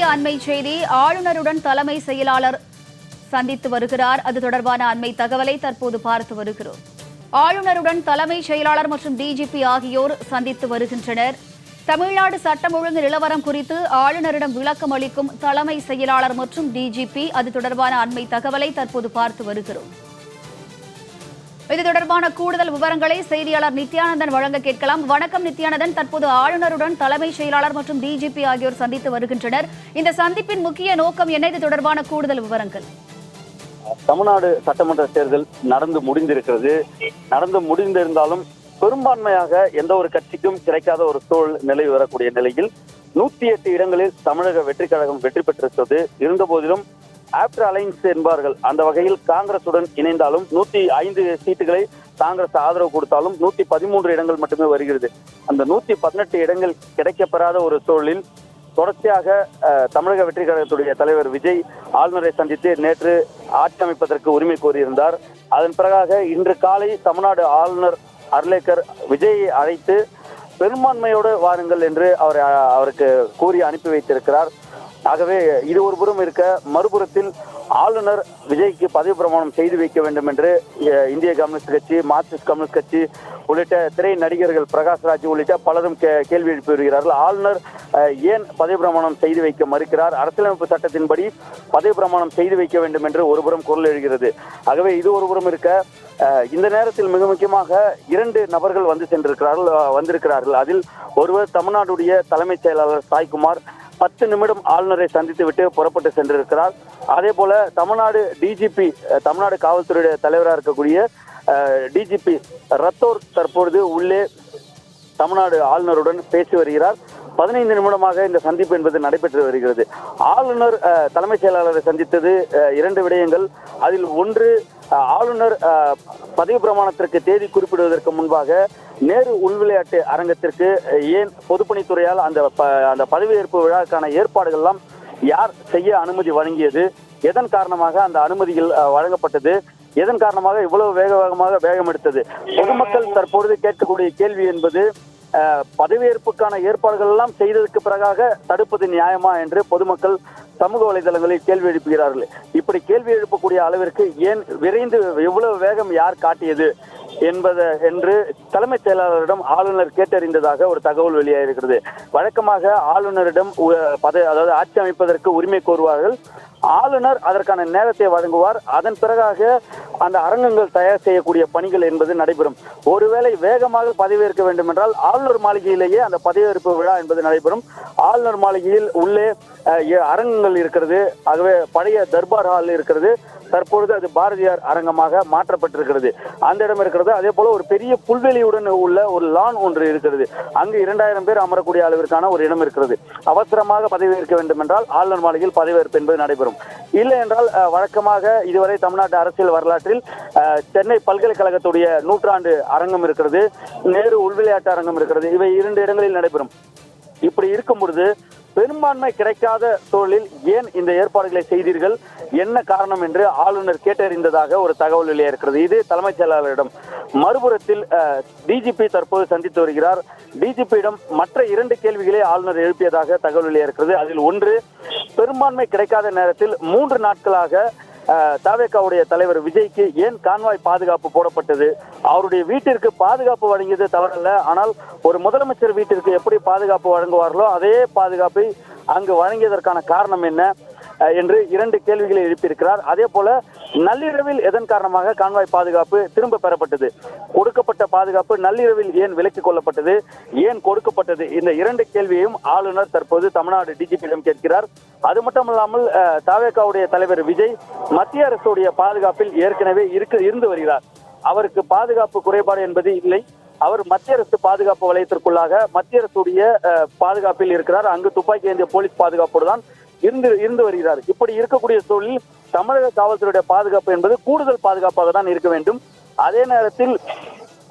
முக்கிய அண்மை செய்தி. ஆளுநருடன் தலைமை செயலாளர் சந்தித்து வருகிறார். அது தொடர்பான அண்மை தகவலை தற்போது பார்த்து வருகிறோம். ஆளுநருடன் தலைமை செயலாளர் மற்றும் டிஜிபி ஆகியோர் சந்தித்து வருகின்றனர். தமிழ்நாடு சட்டம் ஒழுங்கு நிலவரம் குறித்து ஆளுநரிடம் விளக்கம் அளிக்கும் தலைமை செயலாளர் மற்றும் டிஜிபி. அது தொடர்பான அண்மை தகவலை தற்போது பார்த்து வருகிறோம். இது தொடர்பான கூடுதல் விவரங்களை செய்தியாளர் நித்யானந்தன் வழங்க கேட்கலாம். வணக்கம் நித்யானந்தன். தற்போது ஆளுநருடன் தலைமை செயலாளர் மற்றும் டிஜிபி ஆகியோர் சந்தித்து வருகின்றனர். இந்த சந்திப்பின் முக்கிய நோக்கம் என்ன? இது தொடர்பான கூடுதல் விவரங்கள். தமிழ்நாடு சட்டமன்ற தேர்தல் நடந்து முடிந்திருந்தாலும் பெரும்பான்மையாக எந்த ஒரு கட்சிக்கும் கிடைக்காத ஒரு சூழல் நிலவி வரக்கூடிய நிலையில் 108 இடங்களில் தமிழக வெற்றிக் கழகம் வெற்றி பெற்றிருக்கிறது. இருந்த போதிலும் ஆப்டர் அலைன்ஸ் என்பார்கள். அந்த வகையில் காங்கிரசுடன் இணைந்தாலும் 105 சீட்டுகளை காங்கிரஸ் ஆதரவு கொடுத்தாலும் 113 இடங்கள் மட்டுமே வருகிறது. அந்த 118 இடங்கள் கிடைக்கப்பெறாத ஒரு சூழலில் தொடர்ச்சியாக தமிழக வெற்றி கழகத்துடைய தலைவர் விஜய் ஆளுநரை சந்தித்து நேற்று ஆட்சி அமைப்பதற்கு உரிமை கோரியிருந்தார். அதன் பிறகாக இன்று காலை தமிழ்நாடு ஆளுநர் அர்லேக்கர் விஜயை அழைத்து பெரும்பான்மையோடு வாருங்கள் என்று அவருக்கு கூறி அனுப்பி வைத்திருக்கிறார். ஆகவே இது ஒரு புறம் இருக்க, மறுபுறத்தில் ஆளுநர் விஜய்க்கு பதவி பிரமாணம் செய்து வைக்க வேண்டும் என்று இந்திய கம்யூனிஸ்ட் கட்சி, மார்க்சிஸ்ட் கம்யூனிஸ்ட் கட்சி உள்ளிட்ட திரை நடிகர்கள் பிரகாஷ்ராஜ் உள்ளிட்ட பலரும் கேள்வி எழுப்பி வருகிறார்கள். ஆளுநர் ஏன் பதவி பிரமாணம் செய்து வைக்க மறுக்கிறார்? அரசியலமைப்பு சட்டத்தின்படி பதவி பிரமாணம் செய்து வைக்க வேண்டும் என்று ஒருபுறம் குரல் எழுகிறது. ஆகவே இது ஒருபுறம் இருக்க, இந்த நேரத்தில் மிக முக்கியமாக 2 நபர்கள் வந்திருக்கிறார்கள். அதில் ஒருவர் தமிழ்நாடுடைய தலைமைச் செயலாளர் சாய்குமார் 10 நிமிடம் ஆளுநரை சந்தித்து விட்டு புறப்பட்டு சென்றிருக்கிறார். அதே போல தமிழ்நாடு டிஜிபி, தமிழ்நாடு காவல்துறையுடைய தலைவராக இருக்கக்கூடிய டிஜிபி ரத்தோர் தற்பொழுது உள்ளே தமிழ்நாடு ஆளுநருடன் பேசி வருகிறார். 15 நிமிடமாக இந்த சந்திப்பு என்பது நடைபெற்று வருகிறது. ஆளுநர் தலைமைச் செயலாளரை சந்தித்தது 2 விடயங்கள். அதில் ஒன்று, ஆளுநர் பதவி பிரமாணத்திற்கு தேதி குறிப்பிடுவதற்கு முன்பாக நேரு உள்விளையாட்டு அரங்கத்திற்கு ஏன் பொதுப்பணித்துறையால் அந்த பதவியேற்பு விழாக்கான ஏற்பாடுகள் எல்லாம் யார் செய்ய அனுமதி வழங்கியது, எதன் காரணமாக அந்த அனுமதிகள் வழங்கப்பட்டது, எதன் காரணமாக இவ்வளவு வேகம் எடுத்தது, பொதுமக்கள் தற்பொழுது கேட்கக்கூடிய கேள்வி என்பது பதவியேற்புக்கான ஏற்பாடுகள் எல்லாம் செய்ததற்கு பிறகாக தடுப்பது நியாயமா என்று பொதுமக்கள் சமூக வலைதளங்களில் கேள்வி எழுப்புகிறார்கள். இப்படி கேள்வி எழுப்பக்கூடிய அளவிற்கு ஏன் விரைந்து எவ்வளவு வேகம் யார் காட்டியது என்று தலைமைச் செயலாளரிடம் ஆளுநர் கேட்டறிந்ததாக ஒரு தகவல் வெளியாகிருக்கிறது. வழக்கமாக ஆளுநரிடம் அதாவது ஆட்சி அமைப்பதற்கு உரிமை கோருவார்கள். ஆளுநர் அதற்கான நேரத்தை வழங்குவார். அதன் பிறகாக அந்த அரங்கங்கள் தயார் செய்யக்கூடிய பணிகள் என்பது நடைபெறும். ஒருவேளை வேகமாக பதவியேற்க வேண்டும் என்றால் ஆளுநர் மாளிகையிலேயே அந்த பதவியேற்பு விழா என்பது நடைபெறும். ஆளுநர் மாளிகையில் உள்ளே அரங்கங்கள் இருக்கிறது. ஆகவே பழைய தர்பார் ஹால் இருக்கிறது. தற்பொழுது அது பாரதியார் அரங்கமாக மாற்றப்பட்டிருக்கிறது. அந்த இடம் இருக்கிறது. அதே போல ஒரு பெரிய புல்வெளியுடன் உள்ள ஒரு லான் ஒன்று இருக்கிறது. அங்கு 2000 பேர் அமரக்கூடிய அளவிற்கான ஒரு இடம் இருக்கிறது. அவசரமாக பதவியேற்க வேண்டும் என்றால் ஆளுநர் மாளிகையில் பதவியேற்பு என்பது நடைபெறும். இல்லை என்றால் வழக்கமாக இதுவரை தமிழ்நாட்டு அரசியல் வரலாற்றில் சென்னை பல்கலைக்கழகத்துடைய 100ஆண்டு அரங்கம் இருக்கிறது, நேரு உள்விளையாட்டு அரங்கம் இருக்கிறது. இவை 2 இடங்களில் நடைபெறும். இப்படி இருக்கும் பொழுது பெரும்பான்மை கிடைக்காத சூழலில் ஏன் இந்த ஏற்பாடுகளை செய்தீர்கள், என்ன காரணம் என்று ஆளுநர் கேட்டறிந்ததாக ஒரு தகவல் வெளியாகிறது. இது தலைமைச் செயலாளரிடம். மறுபுறத்தில் டிஜிபி தற்போது சந்தித்து வருகிறார். டிஜிபியிடம் மற்ற 2 கேள்விகளை ஆளுநர் எழுப்பியதாக தகவல் வெளியாகிறது. அதில் ஒன்று, பெரும்பான்மை கிடைக்காத நேரத்தில் 3 நாட்களாக தவேகாவுடைய தலைவர் விஜய்க்கு ஏன் கான்வாய் பாதுகாப்பு போடப்பட்டது, அவருடைய வீட்டிற்கு பாதுகாப்பு வழங்கியது தவறல்ல, ஆனால் ஒரு முதலமைச்சர் வீட்டிற்கு எப்படி பாதுகாப்பு வழங்குவார்களோ அதே பாதுகாப்பை அங்கு வழங்கியதற்கான காரணம் என்ன என்று 2 கேள்விகளை எழுப்பியிருக்கிறார். அதே போல நள்ளிரவில் எதன் காரணமாக கான்வாய் பாதுகாப்பு திரும்ப பெறப்பட்டது, கொடுக்கப்பட்ட பாதுகாப்பு நள்ளிரவில் ஏன் விலக்கிக் கொள்ளப்பட்டது, ஏன் கொடுக்கப்பட்டது, இந்த 2 கேள்வியையும் ஆளுநர் தற்போது தமிழ்நாடு டிஜிபியிடம் கேட்கிறார். அது மட்டுமல்லாமல் தவேகாவுடைய தலைவர் விஜய் மத்திய அரசுடைய பாதுகாப்பில் ஏற்கனவே இருந்து வருகிறார். அவருக்கு பாதுகாப்பு குறைபாடு என்பது இல்லை. அவர் மத்திய அரசு பாதுகாப்பு வலயத்திற்குள்ளாக மத்திய அரசுடைய பாதுகாப்பில் இருக்கிறார். அங்கு துப்பாக்கி ஏந்திய போலீஸ் பாதுகாப்போடு தான் இருந்து வருகிறார். இப்படி இருக்கக்கூடிய சூழலில் தமிழக காவல்துறையுடைய பாதுகாப்பு என்பது கூடுதல் பாதுகாப்பாக தான் இருக்க வேண்டும். அதே நேரத்தில்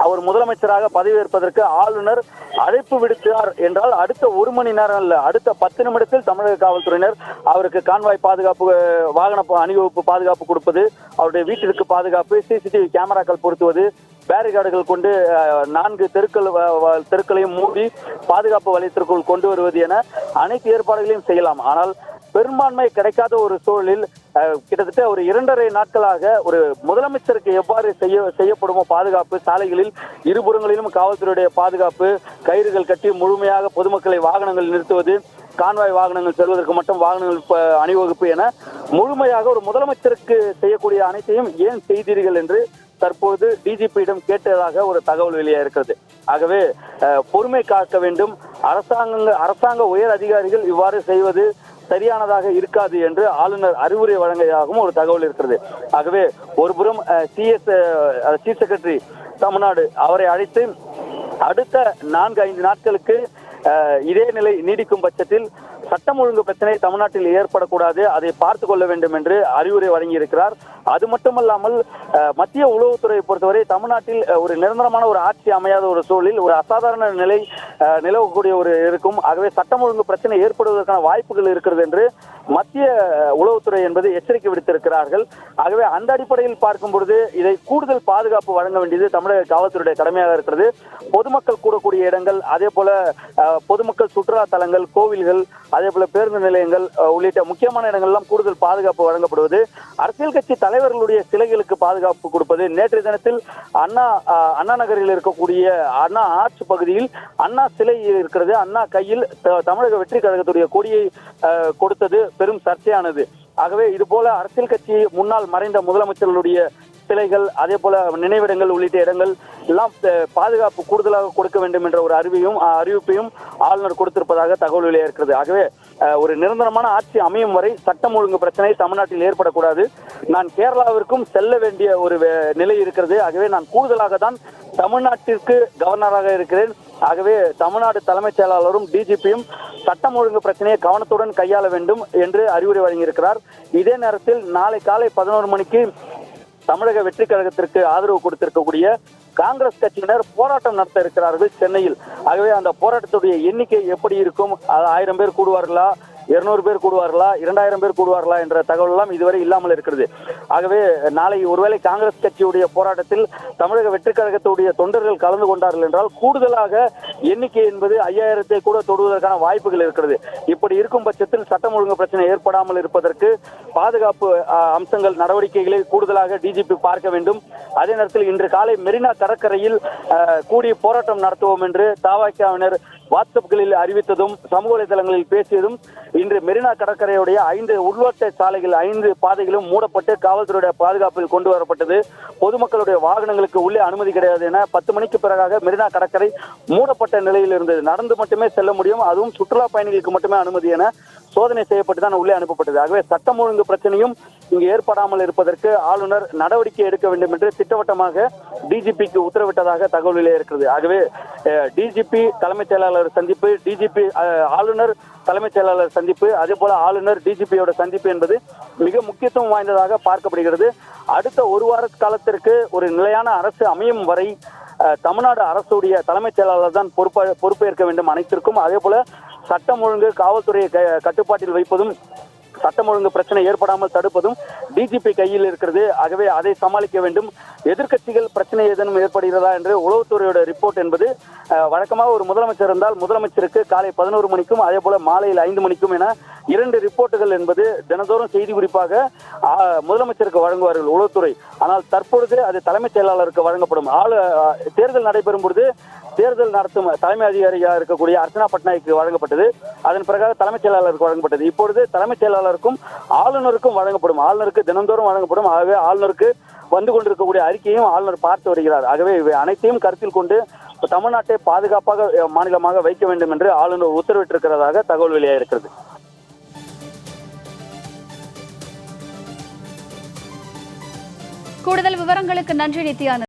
அவர் முதலமைச்சராக பதவியேற்பதற்கு ஆளுநர் அழைப்பு விடுத்தார் என்றால் அடுத்த 1 மணி நேரம் அல்ல, அடுத்த 10 நிமிடத்தில் தமிழக காவல்துறையினர் அவருக்கு கான்வாய் பாதுகாப்பு, வாகன அணிவகுப்பு பாதுகாப்பு கொடுப்பது, அவருடைய வீட்டிற்கு பாதுகாப்பு, சிசிடிவி கேமராக்கள் பொருத்துவது, பேரிகார்டுகள் கொண்டு 4 தெருக்களையும் மூடி பாதுகாப்பு வலயத்திற்குள் கொண்டு வருவது என அனைத்து ஏற்பாடுகளையும் செய்யலாம். ஆனால் பெரும்பான்மை கிடைக்காத ஒரு சூழலில் கிட்டத்தட்ட ஒரு 2.5 நாட்களாக ஒரு முதலமைச்சருக்கு எவ்வாறு செய்யப்படுமோ பாதுகாப்பு, சாலைகளில் இருபுறங்களிலும் காவல்துறையுடைய பாதுகாப்பு, கயிறுகள் கட்டி முழுமையாக பொதுமக்களை வாகனங்கள் நிறுத்துவது, கான்வாய் வாகனங்கள் செல்வதற்கு மட்டும் வாகனங்கள் அணிவகுப்பு என முழுமையாக ஒரு முதலமைச்சருக்கு செய்யக்கூடிய அனைத்தையும் ஏன் செய்தீர்கள் என்று தற்போது டிஜிபியிடம் கேட்டதாக ஒரு தகவல் வெளியாக இருக்கிறது. ஆகவே பொறுமை காக்க வேண்டும். அரசாங்க உயர் அதிகாரிகள் இவ்வாறு செய்வது சரியானதாக இருக்காது என்று ஆளுநர் அறிவுரை வழங்கியதாகவும் ஒரு தகவல் இருக்கிறது. ஆகவே ஒருபுறம் சீஃப் செக்ரட்டரி தமிழ்நாடு அவரை அழைத்து அடுத்த 4-5 நாட்களுக்கு இதே நிலை நீடிக்கும் பட்சத்தில் சட்டம் ஒழுங்கு பிரச்சனை தமிழ்நாட்டில் ஏற்படக்கூடாது, அதை பார்த்து கொள்ள வேண்டும் என்று அறிவுரை வழங்கியிருக்கிறார். அது மட்டுமல்லாமல் மத்திய உளவுத்துறையை பொறுத்தவரை தமிழ்நாட்டில் ஒரு நிரந்தரமான ஒரு ஆட்சி அமையாத ஒரு சூழலில் ஒரு அசாதாரண நிலை நிலவக்கூடிய ஒரு இருக்கும். ஆகவே சட்டம் ஒழுங்கு பிரச்சனை ஏற்படுவதற்கான வாய்ப்புகள் இருக்கிறது என்று மத்திய உளவுத்துறை என்பது எச்சரிக்கை விடுத்திருக்கிறார்கள். ஆகவே அந்த அடிப்படையில் பார்க்கும் பொழுது இதை கூடுதல் பாதுகாப்பு வழங்க வேண்டியது தமிழக காவல்துறையுடைய கடமையாக இருக்கிறது. பொதுமக்கள் கூடக்கூடிய இடங்கள், அதே போல பொதுமக்கள் சுற்றுலா தலங்கள், கோவில்கள், அதே போல பேருந்து நிலையங்கள் உள்ளிட்ட முக்கியமான இடங்கள்லாம் கூடுதல் பாதுகாப்பு வழங்கப்படுவது, அரசியல் கட்சி தலைவர்களுடைய சிலைகளுக்கு பாதுகாப்பு கொடுப்பது. நேற்றைய தினத்தில் அண்ணா நகரில் இருக்கக்கூடிய அண்ணா ஆர்ச் பகுதியில் அண்ணா சிலை இருக்கிறது. அண்ணா கையில் தமிழக வெற்றி கழகத்துடைய கொடியை கொடுத்தது பெரும் சர்ச்சையானது. ஆகவே இது போல அரசியல் கட்சி முன்னாள் மறைந்த முதலமைச்சர்களுடைய சிலைகள், அதே போல நினைவிடங்கள் உள்ளிட்ட இடங்கள் எல்லாம் பாதுகாப்பு கூடுதலாக கொடுக்க வேண்டும் என்ற ஒரு அறிவிப்பையும் ஆளுநர் கொடுத்திருப்பதாக தகவல் வெளியாக இருக்கிறது. ஆகவே ஒரு நிரந்தரமான ஆட்சி அமையும் வரை சட்டம் ஒழுங்கு பிரச்சனை தமிழ்நாட்டில் ஏற்படக்கூடாது. நான் கேரளாவிற்கும் செல்ல வேண்டிய ஒரு நிலை இருக்கிறது. ஆகவே நான் கூடுதலாக தான் தமிழ்நாட்டிற்கு கவர்னராக இருக்கிறேன். ஆகவே தமிழ்நாடு தலைமைச் செயலாளரும் டிஜிபியும் சட்டம் ஒழுங்கு பிரச்சனையை கவனத்துடன் கையாள வேண்டும் என்று அறிவுரை வழங்கியிருக்கிறார். இதே நேரத்தில் நாளை காலை 11 மணிக்கு தமிழக வெற்றி கழகத்திற்கு ஆதரவு கொடுத்திருக்கக்கூடிய காங்கிரஸ் கட்சியினர் போராட்டம் நடத்த இருக்கிறார்கள் சென்னையில். ஆகவே அந்த போராட்டத்துடைய எண்ணிக்கை எப்படி இருக்கும்? 1000 பேர் கூடுவார்களா, 200 பேர் கூடுவார்களா, 2000 பேர் கூடுவார்களா என்ற தகவல் எல்லாம் இதுவரை இல்லாமல் இருக்கிறது. ஆகவே நாளை ஒருவேளை காங்கிரஸ் கட்சியுடைய போராட்டத்தில் தமிழக வெற்றி கழகத்துடைய தொண்டர்கள் கலந்து கொண்டார்கள் என்றால் கூடுதலாக எண்ணிக்கை என்பது 5000 கூட தொடுவதற்கான வாய்ப்புகள் இருக்கிறது. இப்படி இருக்கும் பட்சத்தில் சட்டம் ஒழுங்கு பிரச்சனை ஏற்படாமல் இருப்பதற்கு பாதுகாப்பு அம்சங்கள் நடவடிக்கைகளை கூடுதலாக டிஜிபி பார்க்க வேண்டும். அதே நேரத்தில் இன்று காலை மெரினா கடற்கரையில் கூடி போராட்டம் நடத்துவோம் என்று தவினர் வாட்ஸ்அப்களில் அறிவித்ததும் சமூக வலைதளங்களில் பேசியதும் இன்று மெரினா கடற்கரையுடைய 5 உள்வட்ட சாலைகள் 5 பாதைகளும் மூடப்பட்டு காவல்துறையுடைய பாதுகாப்பில் கொண்டு வரப்பட்டது. பொதுமக்களுடைய வாகனங்களுக்கு உள்ளே அனுமதி கிடையாது என 10 மணிக்கு பிறகாக மெரினா கடற்கரை மூடப்பட்ட நிலையில் இருந்தது. நடந்து மட்டுமே செல்ல முடியும், அதுவும் சுற்றுலா பயணிகளுக்கு மட்டுமே அனுமதி என சோதனை செய்யப்பட்டு தான் உள்ளே அனுப்பப்பட்டது. ஆகவே சட்டம் ஒழுங்கு பிரச்சனையும் இங்கு ஏற்படாமல் இருப்பதற்கு ஆளுநர் நடவடிக்கை எடுக்க வேண்டும் என்று திட்டவட்டமாக டிஜிபிக்கு உத்தரவிட்டதாக தகவல் வெளியே இருக்கிறது. ஆகவே டிஜிபி தலைமைச் செயலாளர் சந்திப்பு, டிஜிபி ஆளுநர் தலைமைச் செயலாளர் சந்திப்பு, அதே போல ஆளுநர் டிஜிபியோட சந்திப்பு என்பது மிக முக்கியத்துவம் வாய்ந்ததாக பார்க்கப்படுகிறது. அடுத்த ஒரு வார காலத்திற்கு ஒரு நிலையான அரசு அமையும் வரை தமிழ்நாடு அரசுடைய தலைமைச் செயலாளர் தான் பொறுப்பேற்க வேண்டும் அனைத்திற்கும். அதே போல சட்டம் ஒழுங்கு காவல்துறையை கட்டுப்பாட்டில் வைப்பதும் சட்டம் ஒழுங்கு பிரச்சனை ஏற்படாமல் தடுப்பதும் டிஜிபி கையில் இருக்கிறது. ஆகவே அதை சமாளிக்க வேண்டும். எதிர்க்கட்சிகள் பிரச்சனை ஏதேனும் ஏற்படுகிறதா என்று உளவுத்துறையோட ரிப்போர்ட் என்பது வழக்கமாக ஒரு முதலமைச்சர் இருந்தால் முதலமைச்சருக்கு காலை 11 மணிக்கும் அதே போல மாலையில் 5 மணிக்கும் என 2 ரிப்போர்ட்டுகள் என்பது தினந்தோறும் செய்தி குறிப்பாக முதலமைச்சருக்கு வழங்குவார்கள் உளவுத்துறை. ஆனால் தற்பொழுது அது தலைமைச் செயலாளருக்கு வழங்கப்படும். தேர்தல் நடைபெறும் பொழுது தேர்தல் நடத்தும் தலைமை அதிகாரியாக இருக்கக்கூடிய அர்ச்சனா பட்நாயக்கு வழங்கப்பட்டது. அதன் பிறகு தலைமைச் செயலாளருக்கு வழங்கப்பட்டது. இப்பொழுது தலைமைச் செயலாளருக்கும் ஆளுநருக்கும் வழங்கப்படும். ஆளுநருக்கு தினந்தோறும் வழங்கப்படும். ஆகவே ஆளுநருக்கு வந்து கொண்டிருக்கக்கூடிய அறிக்கையும் ஆளுநர் பார்த்து வருகிறார். ஆகவே இவை அனைத்தையும் கருத்தில் கொண்டு தமிழ்நாட்டை பாதுகாப்பாக மாநிலமாக வைக்க வேண்டும் என்று ஆளுநர் உத்தரவிட்டிருக்கிறதாக தகவல் வெளியாக இருக்கிறது. கூடுதல் விவரங்களுக்கு நன்றி நித்யானந்த்.